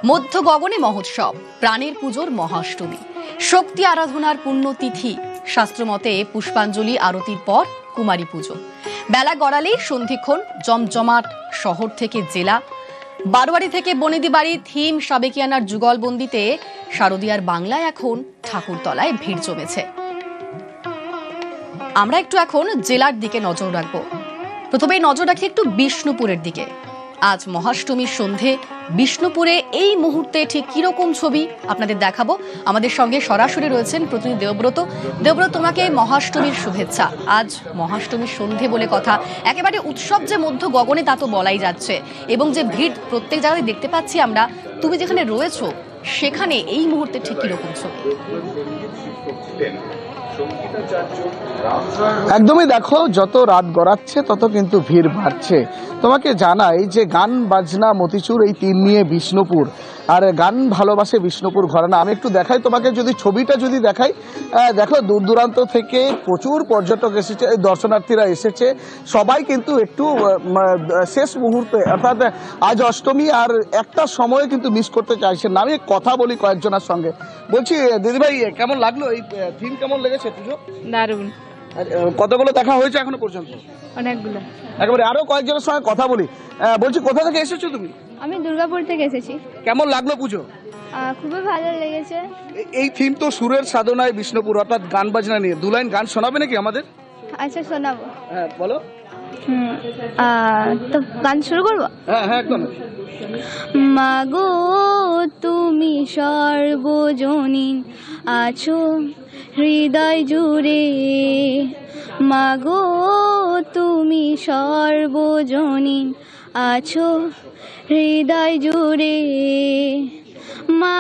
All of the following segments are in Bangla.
মধ্য গগনে মহোৎসব, প্রাণের পুজোর মহাষ্টমী, শক্তি আরাধনার পুণ্যতিথি। শাস্ত্রমতে পুষ্পাঞ্জলি আরতির পর কুমারী পুজো। বেলা গড়ালেই সন্ধিক্ষণ জমজমাট শহর থেকে জেলা, বারোয়ারি থেকে বনেদি বাড়ি, থিম সাবেকিয়ানার যুগলবন্দিতে শারদীয়ার বাংলায় এখন ঠাকুরতলায় ভিড় জমেছে। আমরা একটু এখন জেলার দিকে নজর রাখবো। প্রথমেই নজর রাখি একটু বিষ্ণুপুরের দিকে। আজ মহাষ্টমীর সন্ধে বিষ্ণুপুরে এই মুহূর্তে ঠিক কিরকম ছবি আপনাদের দেখাবো। আমাদের সঙ্গে সরাসরি রয়েছেন প্রতিনিধি দেবব্রত। দেবব্রত, তোমাকে মহাষ্টমীর শুভেচ্ছা। আজ মহাষ্টমীর সন্ধে বলে কথা, একেবারে উৎসব যে মধ্য গগনে তা তো বলাই যাচ্ছে, এবং যে ভিড় প্রত্যেক জায়গায় দেখতে পাচ্ছি আমরা। তুমি যেখানে রয়েছো সেখানে এই মুহূর্তে ঠিক কিরকম ছবি? একদমই, দেখো যত রাত গড়াচ্ছে তত কিন্তু ভিড় বাড়ছে। তোমাকে জানাই যে গান বাজনা মতিচুর এই তিন নিয়ে বিষ্ণুপুর, আর গান ভালোবাসে বিষ্ণুপুর ঘরানা। আমি একটু দেখাই তোমাকে, যদি ছবিটা যদি দেখাই, দেখো দূর দূরান্ত থেকে প্রচুর পর্যটক এসেছে, দর্শনার্থীরা এসেছে। সবাই কিন্তু একটু শেষ মুহূর্তে, অর্থাৎ আজ অষ্টমী আর একটা সময় কিন্তু মিস করতে চাইছেন না। আমি কথা বলি কয়েকজনের সঙ্গে। বলছি দিদিভাই, কেমন লাগলো এই থিম, কেমন লেগেছে পুজো? দারুণ। কতগুলো দেখা হয়েছে এখনো পর্যন্ত? অনেকগুলো। একেবারে আরো কয়েকজনের সঙ্গে কথা বলি। বলছি, কোথা থেকে এসেছো তুমি? আমি দুর্গাপুর থেকে এসেছি। কেমন লাগলো পুজো? খুবই ভালো লেগেছে। এই থিম তো সুরের সাধনায় বিষ্ণুপুর, অর্থাৎ গান বাজনা নিয়ে। দু লাইন গান শোনাবে নাকি আমাদের? আচ্ছা, শোনাবো। হ্যাঁ, বলো। তো গান শুরু করবো? হ্যাঁ হ্যাঁ, একদম। মাগো তুমি সর্বজনীন আছো হৃদয় জুড়ে, মাগো তুমি সর্বজনীন আছো হৃদয় জুড়ে, মা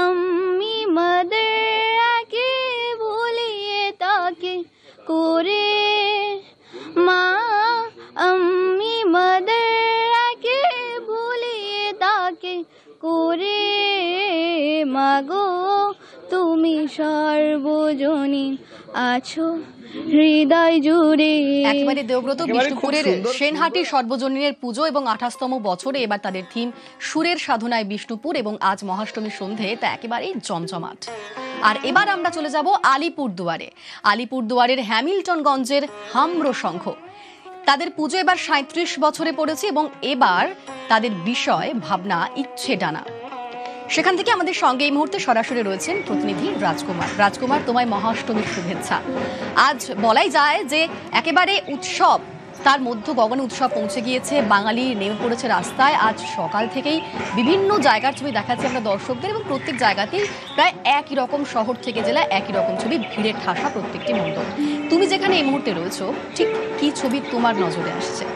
আমি মাদের আগে ভুলিয়ে তাকে করে, মা আমি মাদের আগে ভুলিয়ে তাকে করে, মাগো তুমি সর্বজনীন আছো হৃদয় জুড়ে। একেবারে দেবব্রত, বিষ্ণুপুরের সেনহাটি সর্বজনীনের পুজো এবং 28তম বছরে এবার তাদের থিম সুরের সাধনায় বিষ্ণুপুর, এবং আজ মহাষ্টমীর সন্ধে তা একেবারেই জমজমাট। আর এবার আমরা চলে যাব আলিপুরদুয়ারে। আলিপুরদুয়ারের হ্যামিল্টনগঞ্জের হাম্র সংঘ, তাদের পুজো এবার 37 বছরে পড়েছে, এবং এবার তাদের বিষয় ভাবনা ইচ্ছে ডানা। সেখান থেকে আমাদের সঙ্গে এই মুহূর্তে সরাসরি রয়েছেন প্রতিনিধি রাজকুমার। রাজকুমার, তোমায় মহাষ্টমীর শুভেচ্ছা। আজ বলাই যায় যে একেবারে উৎসব, তার মধ্য গগনে উৎসব পৌঁছে গিয়েছে। বাঙালি নেমে পড়েছে রাস্তায়। আজ সকাল থেকেই বিভিন্ন জায়গার ছবি দেখাচ্ছি আমরা দর্শকদের, এবং প্রত্যেক জায়গাতেই প্রায় একই রকম, শহর থেকে জেলা একই রকম ছবি, ভিড়ের ঠাসা প্রত্যেকটি মণ্ডপ। তুমি যেখানে এই মুহূর্তে রয়েছো, ঠিক কি ছবি তোমার নজরে আসছে?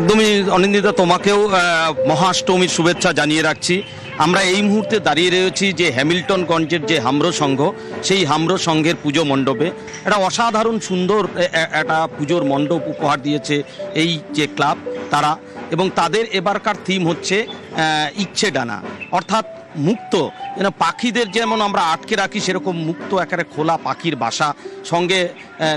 একদমই অনিন্দিতা, তোমাকেও মহাষ্টমীর শুভেচ্ছা জানিয়ে রাখছি। আমরা এই মুহূর্তে দাঁড়িয়ে রয়েছি যে হ্যামিল্টনগঞ্জের যে হাম্র সংঘ, সেই হাম্র সংঘের পুজো মণ্ডপে। একটা অসাধারণ সুন্দর একটা পুজোর মণ্ডপ উপহার দিয়েছে এই যে ক্লাব তারা, এবং তাদের এবারকার থিম হচ্ছে ইচ্ছে ডানা, অর্থাৎ মুক্ত। পাখিদের যেমন আমরা আটকে রাখি, সেরকম মুক্ত একেবারে খোলা পাখির বাসা, সঙ্গে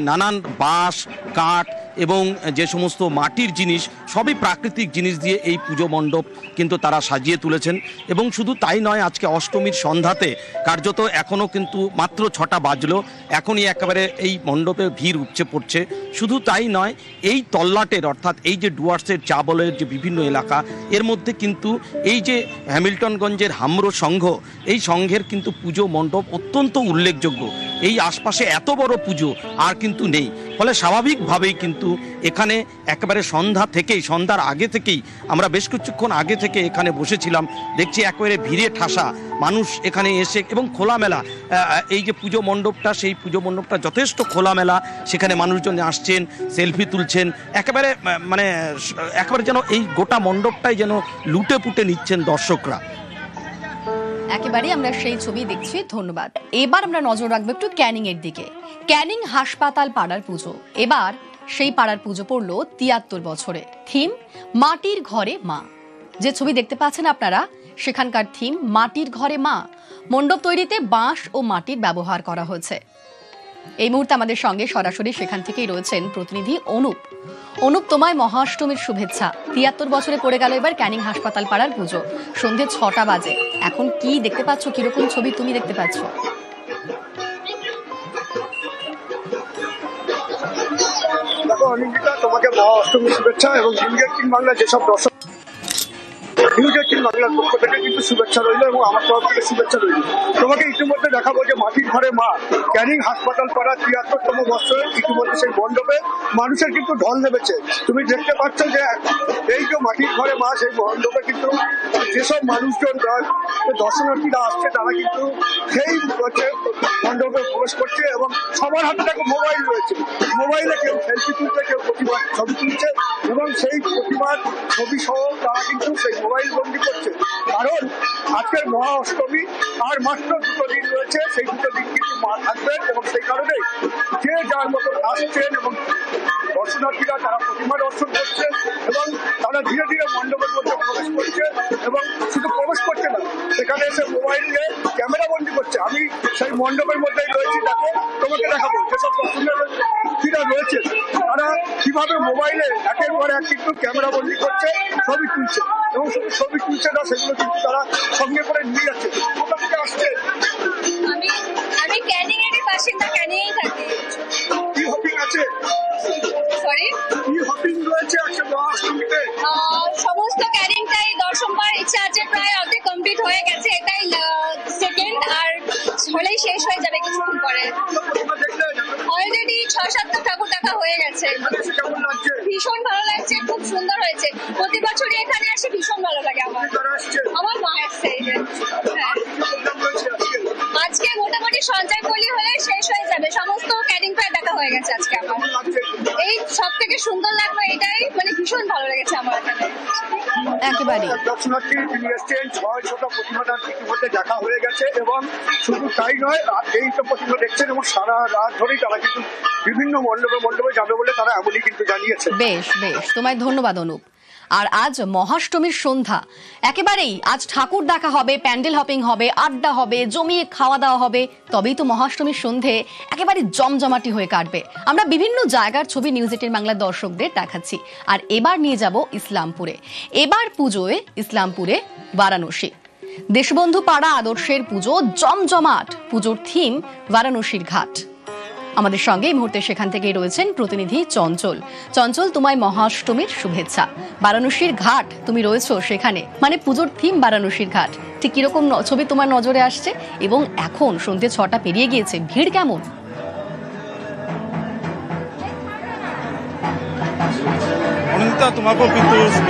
নানান বাঁশ, কাঠ এবং যে সমস্ত মাটির জিনিস, সবই প্রাকৃতিক জিনিস দিয়ে এই পুজো মণ্ডপ কিন্তু তারা সাজিয়ে তুলেছেন। এবং শুধু তাই নয়, আজকে অষ্টমীর সন্ধ্যাতে কার্যত এখনও কিন্তু মাত্র 6টা বাজলো, এখনই একেবারে এই মণ্ডপে ভিড় উপচে পড়ছে। শুধু তাই নয়, এই তল্লাটের, অর্থাৎ এই যে ডুয়ার্সের চাবলের যে বিভিন্ন এলাকা, এর মধ্যে কিন্তু এই যে হ্যামিল্টনগঞ্জের হাম্র সংঘ, এই সংঘের কিন্তু পুজো মণ্ডপ অত্যন্ত উল্লেখযোগ্য। এই আশপাশে এত বড় পুজো আর কিন্তু নেই, ফলে স্বাভাবিকভাবেই কিন্তু এখানে একেবারে সন্ধ্যার আগে থেকেই আমরা বেশ কিছুক্ষণ আগে থেকে এখানে বসেছিলাম। দেখছি একেবারে ভিড়ে ঠাসা মানুষ এখানে এসে, এবং খোলামেলা এই যে পুজো মণ্ডপটা, সেই পুজো মণ্ডপটা যথেষ্ট খোলামেলা। সেখানে মানুষজন আসছেন, সেলফি তুলছেন, একেবারে একেবারে যেন এই গোটা মণ্ডপটাই যেন লুটে পুটে নিচ্ছেন দর্শকরা। একেবারে আমরা সেই ছবি দেখছি। ধন্যবাদ। এবার আমরা নজর রাখবো একটু ক্যানিং এর দিকে। ক্যানিং হাসপাতাল পাড়ার পুজো, এবার সেই পাড়ার পুজো পড়লো 73 বছরে। থিম মাটির ঘরে মা। যে ছবি দেখতে পাচ্ছেন আপনারা, সেখানকার থিম মাটির ঘরে মা। মণ্ডপ তৈরিতে বাঁশ ও মাটির ব্যবহার করা হয়েছে। এই মুহূর্তে আমাদের সঙ্গে সরাসরি সেখান থেকেই রয়েছেন প্রতিনিধি অনুপ। অনুপ, তোমায় মহাষ্টমীর শুভেচ্ছা। ৭৩ বছরে পড়ে গেল এবার ক্যানিং হাসপাতাল পাড়ার পুজো। সন্ধে ৬টা বাজে। এখন কি দেখতে পাচ্ছ, কিরকম ছবি তুমি দেখতে পাচ্ছ? দেখো অনিন্দিতা, তোমাকে মহাষ্টমীর শুভেচ্ছা এবং নিউজ 18 বাংলা যেসব দর্শক নিউজ 18 বাংলার পক্ষ থেকে কিন্তু শুভেচ্ছা রইল এবং আমার তরফ থেকে শুভেচ্ছা রইল। তোমাকে ইতিমধ্যে দেখাবো যে মাটির ঘরে মা ক্যানিং হাসপাতাল পাড়া ৭৩তম বছরে ইতিমধ্যে সেই মণ্ডপে মানুষের কিন্তু ঢল নেমেছে। তুমি দেখতে পাচ্ছ যে এই যে মাটির ঘরে মা, সেই মণ্ডপে কিন্তু যেসব মানুষজন দর্শনার্থীরা আসছে তারা কিন্তু সেই মণ্ডপে প্রবেশ করছে এবং সবার হাতে দেখো মোবাইল রয়েছে। মোবাইলে কেউ সেলফি তুলছে, কেউ প্রতিমার ছবি তুলছে এবং সেই প্রতিমার ছবি সহ তারা কিন্তু সেই মোবাইল বন্দি করছে। কারণ আজকের মহা অষ্টমী আর মাত্র 2 দিন রয়েছে, সেই 2 দিন কিন্তু মা থাকবেন এবং সেই কারণে যে যার মতো আসছেন এবং দর্শনার্থীরা তারা প্রতিমা দর্শন করছে এবং তারা ধীরে ধীরে মণ্ডপের মধ্যে প্রবেশ করছে এবং শুধু প্রবেশ করছে না, সেখানে এসে মোবাইল নিয়ে ক্যামেরা বন্দি করছে। আমি সেই মণ্ডপের মধ্যেই রয়েছি, দেখো তোমাকে দেখাবো যেসব দর্শনার্থীরা রয়েছে তারা কিভাবে মোবাইলে একের পর এক কিন্তু ক্যামেরা বন্দি করছে, ছবি তুলছে এবং শুধু ছবি তুলছে না, সেগুলো কিন্তু তারা সঙ্গে করে নিয়ে যাচ্ছে। কোথা থেকে আসছে? আমি ক্যানিং এর বাসিন্দা, ক্যানিং থাকি। কি হপিং আছে? সরি, কি হপিং রয়েছে আজকে মহাষ্টমীতে? সমস্ত ক্যানিংটাই দর্শন করার ইচ্ছা আছে, প্রায় অর্ধেক কমপ্লিট হয়ে গেছে। এটাই সেকেন্ড, আর হলেই শেষ হয়ে যাবে কিছুক্ষণ পরে। অলরেডি 6-7টা ঠাকুর দেখা হয়ে গেছে। কেমন লাগছে? ভীষণ ভালো লাগছে, খুব সুন্দর হয়েছে। প্রতি বছরই এখানে আসে, ভীষণ ভালো লাগে আমার। আমার মা আসছে। হ্যাঁ, আজকে মোটামুটি সঞ্চয় করলি হলে শেষ হয়ে যাবে। সমস্ত ক্যানিং প্রায় দেখা হয়ে গেছে আজকে আমার। এই সব থেকে সুন্দর লাগলো এটাই, মানে ভীষণ ভালো লেগেছে আমার এখানে। একেবারে দর্শনার্থী তিনি এসছেন, 6-6টা প্রতিমাদার ইতিমধ্যে দেখা হয়ে গেছে এবং শুধু তাই নয়, এই তো প্রতিমা দেখছেন এবং সারা রাত ধরেই তারা কিন্তু বিভিন্ন মণ্ডপে যাবে বলে তারা এমনই কিন্তু জানিয়েছে। বেশ বেশ, তোমায় ধন্যবাদ অনুপ। আর আজ মহাষ্টমীর সন্ধ্যা, একেবারেই আজ ঠাকুর দেখা হবে, প্যান্ডেল হপিং হবে, আড্ডা হবে, জমিয়ে খাওয়া দাওয়া হবে, তবেই তো মহাষ্টমীর সন্ধে একেবারে জমজমাটি হয়ে কাটবে। আমরা বিভিন্ন জায়গার ছবি নিউজ 18 বাংলার দর্শকদের দেখাচ্ছি। আর এবার নিয়ে যাব ইসলামপুরে। এবার পুজোয় ইসলামপুরে বারাণসী দেশবন্ধু পাড়া আদর্শের পুজো জমজমাট। পুজোর থিম বারাণসীর ঘাট। আমাদের সঙ্গে এই মুহূর্তে সেখান থেকেই রয়েছেন প্রতিনিধি চঞ্চল। চঞ্চল, তোমায় মহাষ্টমীর শুভেচ্ছা। বারাণসীর ঘাট, তুমি রয়েছো সেখানে, মানে পুজোর থিম বারাণসীর ঘাট। ঠিক কিরকম ছবি তোমার নজরে আসছে? এবং এখন সন্ধ্যে 6টা পেরিয়ে গিয়েছে, ভিড় কেমন? অনিন্দিতা, তোমাকেও কিন্তু শুভ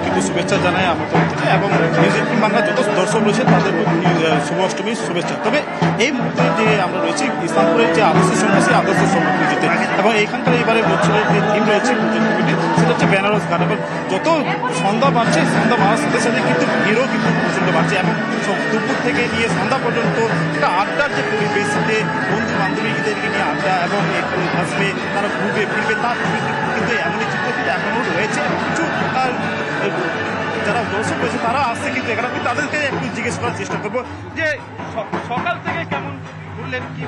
কিন্তু শুভেচ্ছা জানাই আমার তরফ থেকে এবং নিউজ 18 বাংলা যত দর্শক রয়েছে তাদের শুভ অষ্টমীর শুভেচ্ছা। তবে এই মুহূর্তে যে আমরা রয়েছি ইসলামপুরের যে আদর্শ সন্ন্যাসী আদর্শ সমাজ পুজোতে, এবং এইখানকার এবারে বছরের যে থিম রয়েছে পুজোর কমিটি, সেটা হচ্ছে বেনারস ঘাট। এবং যত সন্ধ্যা বাড়ছে, সন্ধ্যা বাড়ার সাথে সাথে কিন্তু ভিড়ও কিন্তু প্রচণ্ড বাড়ছে এবং দুপুর থেকে নিয়ে সন্ধ্যা পর্যন্ত একটা আড্ডার যে পরিবেশ, যে বন্ধু বান্ধবীদেরকে নিয়ে আড্ডা এবং একটু আসবে, তারা ঘুরবে ফিরবে, তার কিন্তু এমনই চিত্র কিন্তু এখনও রয়েছে। কিছু যারা দর্শক রয়েছে তারা আসছে কিন্তু এখানে, আমি তাদেরকে একটু জিজ্ঞেস করার চেষ্টা করবো যে সকাল থেকে কেমন ঘুরলেন? কি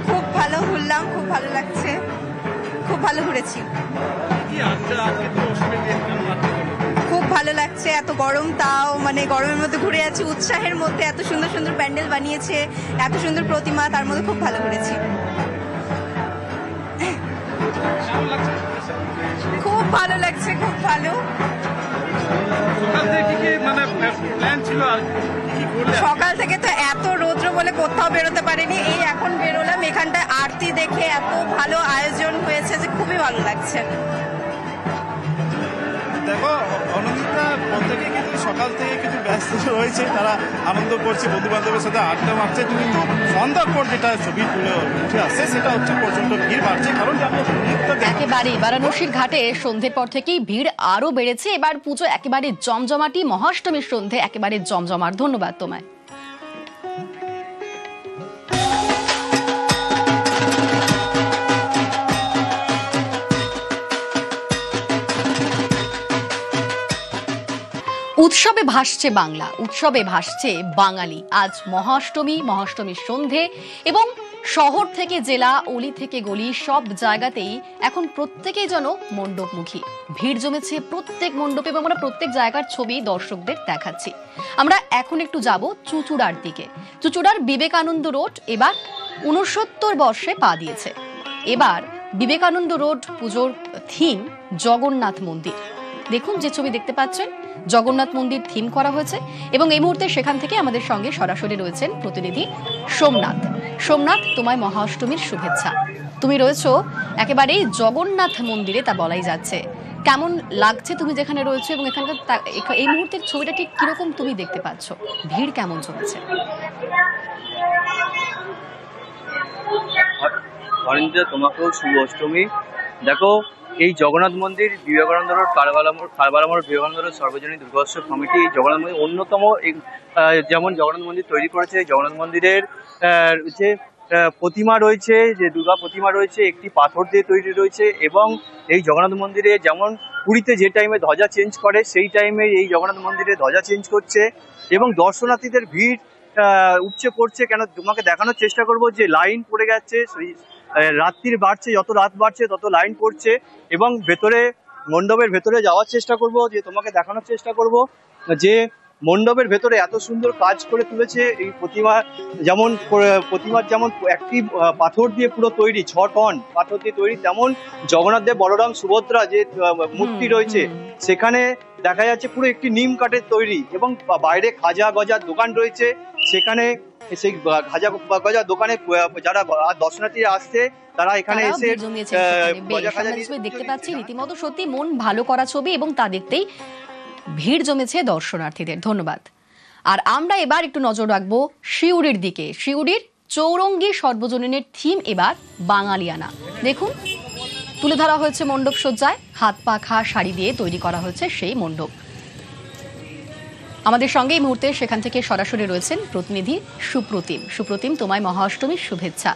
খুব ভালো ঘুরলাম, খুব ভালো লাগছে, খুব ভালো ঘুরেছি। খুব ভালো লাগছে, এত গরম তাও মানে গরমের মধ্যে ঘুরে আছি, উৎসাহের মধ্যে। এত সুন্দর সুন্দর প্যান্ডেল বানিয়েছে, এত সুন্দর প্রতিমা, তার মধ্যে খুব ভালো ঘুরেছি। খুব ভালো লাগছে, খুব ভালো। সকাল থেকে তো এত রৌদ্র বলে কোথাও বেরোতে পারিনি, এই এখন বেরোলাম। এখানটায় আরতি দেখে এত ভালো আয়োজন হয়েছে যে খুবই ভালো লাগছে। দেখো অনন্দিতা, প্রত্যেকে কিন্তু সকাল থেকে কিন্তু ব্যস্ত রয়েছে, তারা আনন্দ করছে, বন্ধু বান্ধবের সাথে আড্ডা মারছে। কিন্তু সন্ধ্যার পর যেটা ছবি তুলে উঠে আসছে সেটা হচ্ছে প্রচন্ড ভিড় বাড়ছে। কারণ একেবারেই বারাণসীর ঘাটে সন্ধ্যের পর থেকেই ভিড় আরো বেড়েছে। এবার পুজো একেবারে জমজমাটি, মহাষ্টমীর সন্ধে একেবারে জমজমাট। ধন্যবাদ তোমায়। উৎসবে ভাসছে বাংলা, উৎসবে ভাসছে বাঙালি। আজ মহাষ্টমী, মহাষ্টমীর সন্ধে এবং শহর থেকে জেলা, অলি থেকে গলি, সব জায়গাতেই এখন প্রত্যেকেই যেন মণ্ডপমুখী। ভিড় জমেছে প্রত্যেক মণ্ডপে এবং আমরা প্রত্যেক জায়গার ছবি দর্শকদের দেখাচ্ছি। আমরা এখন একটু যাব চুচুড়ার দিকে। চুচুড়ার বিবেকানন্দ রোড এবার 69 বর্ষে পা দিয়েছে। এবার বিবেকানন্দ রোড পুজোর থিম জগন্নাথ মন্দির। দেখুন যে ছবি দেখতে পাচ্ছেন, জগন্নাথ মন্দির থিম করা হয়েছে এবং এই মুহূর্তে সেখান থেকে আমাদের সঙ্গে সরাসরি রয়েছেন প্রতিনিধি সোমনাথ। সোমনাথ, তোমায় মহা অষ্টমীর শুভেচ্ছা। তুমি রয়েছো একেবারেই জগন্নাথ মন্দিরে, তা বলাই যাচ্ছে। কেমন লাগছে তুমি যেখানে রয়েছো এবং এখানকার এই মুহূর্তের ছবিটা ঠিক কিরকম তুমি দেখতে পাচ্ছ? ভিড় কেমন চলছে? অরিন্দা, তোমাকেও শুভ অষ্টমী। দেখো, এই জগন্নাথ মন্দির বিবেকানন্দ রোড কারবালামোড় বিবেকানন্দ রোড সর্বজনীন দুর্গোৎসব কমিটি এই জগন্নাথ মন্দির অন্যতম যেমন জগন্নাথ মন্দির তৈরি করেছে। জগন্নাথ মন্দিরের যে প্রতিমা রয়েছে, যে দুর্গা প্রতিমা রয়েছে, একটি পাথর দিয়ে তৈরি রয়েছে এবং এই জগন্নাথ মন্দিরে যেমন পুরীতে যে টাইমে ধ্বজা চেঞ্জ করে সেই টাইমে এই জগন্নাথ মন্দিরে ধ্বজা চেঞ্জ করছে এবং দর্শনার্থীদের ভিড় উপচে পড়ছে। কেন তোমাকে দেখানোর চেষ্টা করব যে লাইন পড়ে গেছে, রাত্রির বাড়ছে, যত রাত বাড়ছে তত লাইন পড়ছে এবং ভেতরে মণ্ডপের ভেতরে যাওয়ার চেষ্টা করব, যে তোমাকে দেখানোর চেষ্টা করব যে মণ্ডপের ভেতরে এত সুন্দর কাজ করে তুলেছে এই প্রতিমা। যেমন প্রতিমার যেমন একটি পাথর দিয়ে পুরো তৈরি, 6 টন পাথর দিয়ে তৈরি, তেমন জগন্নাথ দেব, বলরাম, সুভদ্রা যে মূর্তি রয়েছে সেখানে দেখা যাচ্ছে পুরো একটি নিম কাঠের তৈরি এবং বাইরে খাজা গজার দোকান রয়েছে। সেখানে সেই খাজা গজার দোকানে যারা দর্শনার্থীরা আসছে তারা এখানে এসে দেখতে পাচ্ছি রীতিমতো সত্যি মন ভালো করা ছবি এবং তা দেখতেই ভিড় জমেছে দর্শনার্থীদের। ধন্যবাদ। আর আমরা এবার একটু নজর রাখবো শিউরির দিকে। শিউরির চৌরঙ্গী সর্বজনীনের থিম এবার বাঙালিয়ানা। দেখুন, তুলে ধরা হয়েছে মণ্ডপ সজ্জায়, হাত পাখা শাড়ি দিয়ে তৈরি করা হয়েছে সেই মণ্ডপ। আমাদের সঙ্গে এই মুহূর্তে সেখান থেকে সরাসরি রয়েছেন প্রতিনিধি সুপ্রতিম। সুপ্রতিম, তোমায় মহা অষ্টমীর শুভেচ্ছা।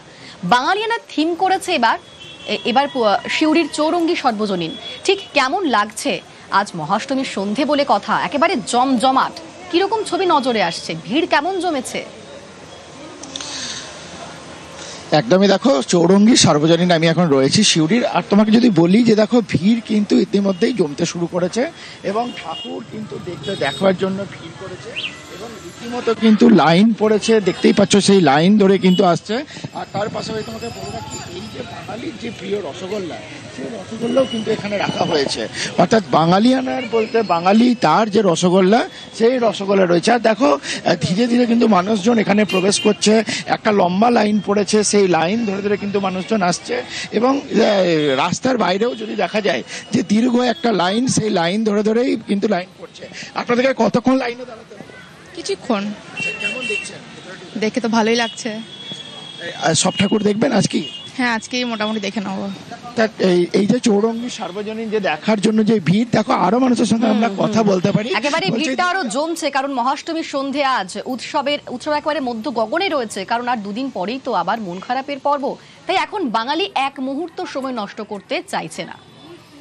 বাঙালিয়ানা থিম করেছে এবার শিউরির চৌরঙ্গী সর্বজনীন। ঠিক কেমন লাগছে? আজ মহাষ্টমীর সন্ধে বলে কথা, একেবারে জমজমাট। কিরকম ছবি নজরে আসছে? ভিড় কেমন জমেছে? একদমই, দেখো চৌরঙ্গী সর্বজনীন আমি এখন রয়েছি শিউরির। আর তোমাকে যদি বলি যে দেখো ভিড় কিন্তু ইতিমধ্যেই জমতে শুরু করেছে এবং ঠাকুর কিন্তু দেখবার জন্য ভিড় করেছে এবং রীতিমতো কিন্তু লাইন পড়েছে, দেখতেই পাচ্ছ সেই লাইন ধরে কিন্তু আসছে। আর তার পাশাপাশি তোমাকে বলে রাখি, এই যে বাঙালির যে প্রিয় রসগোল্লা, সেই রসগোল্লাও কিন্তু এখানে রাখা হয়েছে। অর্থাৎ বাঙালিয়ানার বলতে বাঙালি তার যে রসগোল্লা, সেই রসগোল্লা রয়েছে। আর দেখো ধীরে ধীরে কিন্তু মানুষজন এখানে প্রবেশ করছে, একটা লম্বা লাইন পড়েছে, সেই লাইন ধরে ধরে কিন্তু মানুষজন আসছে এবং রাস্তার বাইরেও যদি দেখা যায় যে দীর্ঘ একটা লাইন, সেই লাইন ধরে ধরেই কিন্তু লাইন পড়ছে। আপনাদেরকে কতক্ষণ লাইনে দাঁড়াতে হবে? কিছুক্ষণ। কেমন দেখছেন? দেখে তো ভালোই লাগছে। সব ঠাকুর দেখবেন আজকে? হ্যাঁ, আজকেই মোটামুটি দেখে নেবো। এই যে চৌরঙ্গী সার্বজনীন যে দেখার জন্য যে ভিড়, দেখো আরো মানুষের সঙ্গে আমরা কথা বলতে পারি। একেবারে ভিড়টা আরো জমছে, কারণ মহাষ্টমীর সন্ধে আজ উৎসব একেবারে মধ্য গগনে রয়েছে। কারণ আর দুদিন পরেই তো আবার মন খারাপের পর্ব। তাই এখন বাঙালি এক মুহূর্ত সময় নষ্ট করতে চাইছে না।